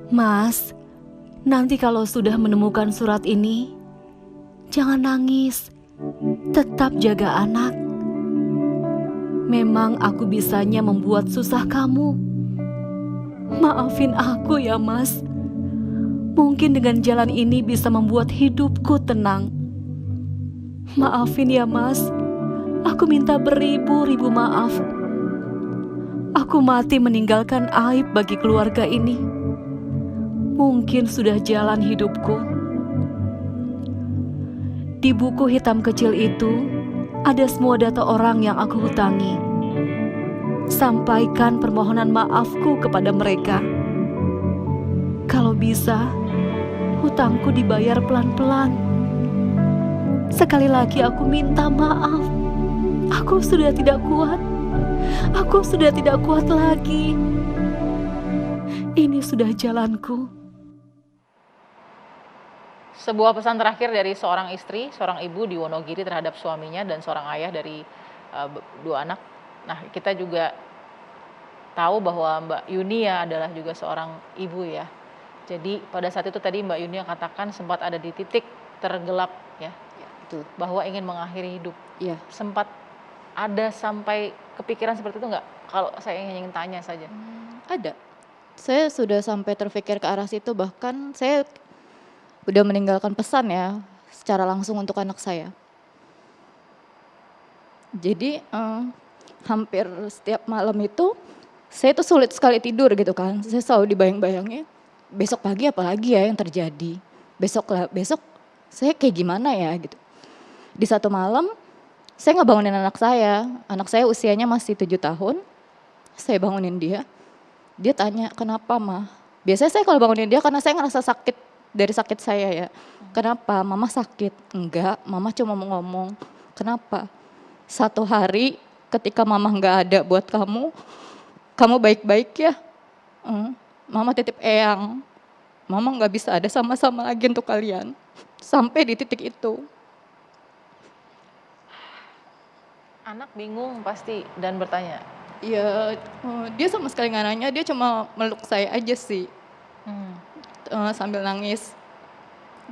Mas, nanti kalau sudah menemukan surat ini, jangan nangis. Tetap jaga anak. Memang aku bisanya membuat susah kamu. Maafin aku ya, Mas. Mungkin dengan jalan ini bisa membuat hidupku tenang. Maafin ya, Mas. Aku minta beribu-ribu maaf. Aku mati meninggalkan aib bagi keluarga ini. Mungkin sudah jalan hidupku. Di buku hitam kecil itu, ada semua data orang yang aku hutangi. Sampaikan permohonan maafku kepada mereka. Kalau bisa, hutangku dibayar pelan-pelan. Sekali lagi aku minta maaf. Aku sudah tidak kuat. Aku sudah tidak kuat lagi. Ini sudah jalanku. Sebuah pesan terakhir dari seorang istri, seorang ibu di Wonogiri terhadap suaminya dan seorang ayah dari dua anak. Nah, kita juga tahu bahwa Mbak Yunia adalah juga seorang ibu ya. Jadi pada saat itu tadi Mbak Yunia katakan sempat ada di titik tergelap ya, Betul. bahwa ingin mengakhiri hidup. Iya. Sempat ada sampai kepikiran seperti itu nggak? Kalau saya ingin tanya saja. Ada. Saya sudah sampai terpikir ke arah situ, bahkan saya udah meninggalkan pesan ya secara langsung untuk anak saya. Jadi hampir setiap malam itu saya tuh sulit sekali tidur gitu kan. Saya selalu dibayang-bayangin besok pagi apalagi ya yang terjadi. Besok saya kayak gimana ya gitu. Di satu malam saya nggak bangunin anak saya. Anak saya usianya masih 7 tahun. Saya bangunin dia. Dia tanya, "Kenapa, Ma?" Biasanya saya kalau bangunin dia karena saya ngerasa sakit dari sakit saya ya. "Kenapa? Mama sakit?" "Enggak, Mama cuma mau ngomong." "Kenapa?" "Satu hari ketika Mama nggak ada buat kamu baik-baik ya?" "Mama titip eyang. Mama nggak bisa ada sama-sama lagi untuk kalian." Sampai di titik itu. Anak bingung pasti dan bertanya. Ya, dia sama sekali nggak nanya, dia cuma meluk saya aja sih, sambil nangis.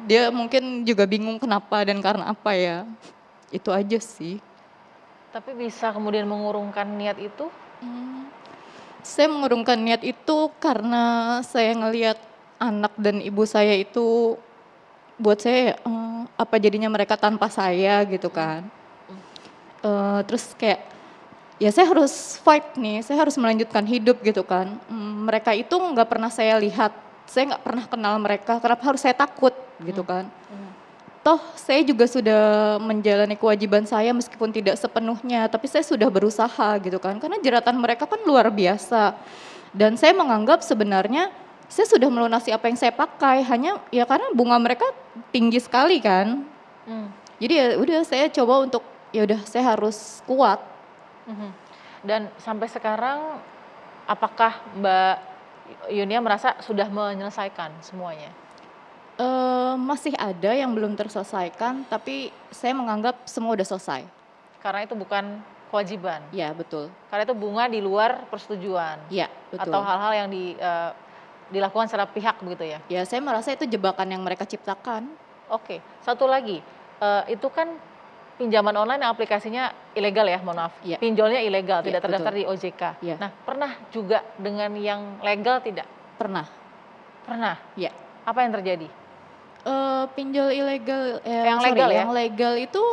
Dia mungkin juga bingung kenapa dan karena apa ya, itu aja sih. Tapi bisa kemudian mengurungkan niat itu? Saya mengurungkan niat itu karena saya ngelihat anak dan ibu saya itu, buat saya apa jadinya mereka tanpa saya gitu kan. Terus kayak, ya saya harus fight nih, saya harus melanjutkan hidup gitu kan. Mereka itu nggak pernah saya lihat, saya nggak pernah kenal mereka, kenapa harus saya takut gitu kan. Toh saya juga sudah menjalani kewajiban saya meskipun tidak sepenuhnya, tapi saya sudah berusaha gitu kan. Karena jeratan mereka kan luar biasa. Dan saya menganggap sebenarnya saya sudah melunasi apa yang saya pakai, hanya ya karena bunga mereka tinggi sekali kan. Jadi ya udah saya coba untuk ya udah saya harus kuat. Dan sampai sekarang apakah Mbak Yunia merasa sudah menyelesaikan semuanya? Masih ada yang belum terselesaikan, tapi saya menganggap semua udah selesai. Karena itu bukan kewajiban. Ya betul. Karena itu bunga di luar persetujuan. Ya betul. Atau hal-hal yang dilakukan secara pihak begitu ya. Ya saya merasa itu jebakan yang mereka ciptakan. Oke, satu lagi, itu kan pinjaman online yang aplikasinya ilegal ya, mohon maaf. Ya. Pinjolnya ilegal, Ya, tidak terdaftar betul. di OJK. Ya. Nah, pernah juga dengan yang legal tidak? Pernah. Pernah. Ya. Apa yang terjadi? Pinjol ilegal, Yang legal ya? yang legal itu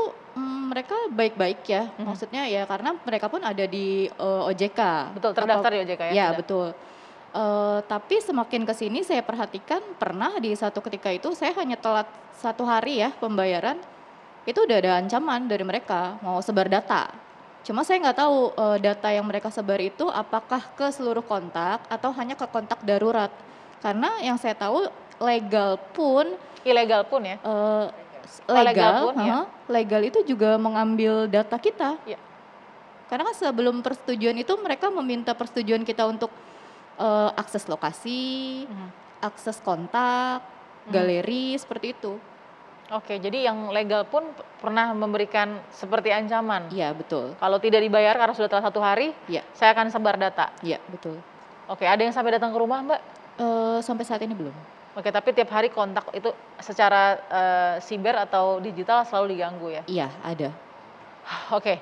mereka baik-baik ya. Maksudnya ya karena mereka pun ada di OJK. Betul, terdaftar di OJK ya? Ya Sudah. betul. Tapi semakin ke sini saya perhatikan pernah di satu ketika itu saya hanya telat 1 hari ya pembayaran, itu udah ada ancaman dari mereka mau sebar data. Cuma saya nggak tahu data yang mereka sebar itu apakah ke seluruh kontak atau hanya ke kontak darurat. Karena yang saya tahu legal pun Ilegal pun ya? legal pun, ya. legal itu juga mengambil data kita. Ya. Karena kan sebelum persetujuan itu mereka meminta persetujuan kita untuk akses lokasi, akses kontak, galeri, seperti itu. Oke, jadi yang legal pun pernah memberikan seperti ancaman. Iya betul. Kalau tidak dibayar karena sudah telah 1 hari, Iya. saya akan sebar data. Iya betul. Oke, ada yang sampai datang ke rumah Mbak? Sampai saat ini belum. Oke, tapi tiap hari kontak itu secara siber atau digital selalu diganggu ya? Iya, ada. Oke.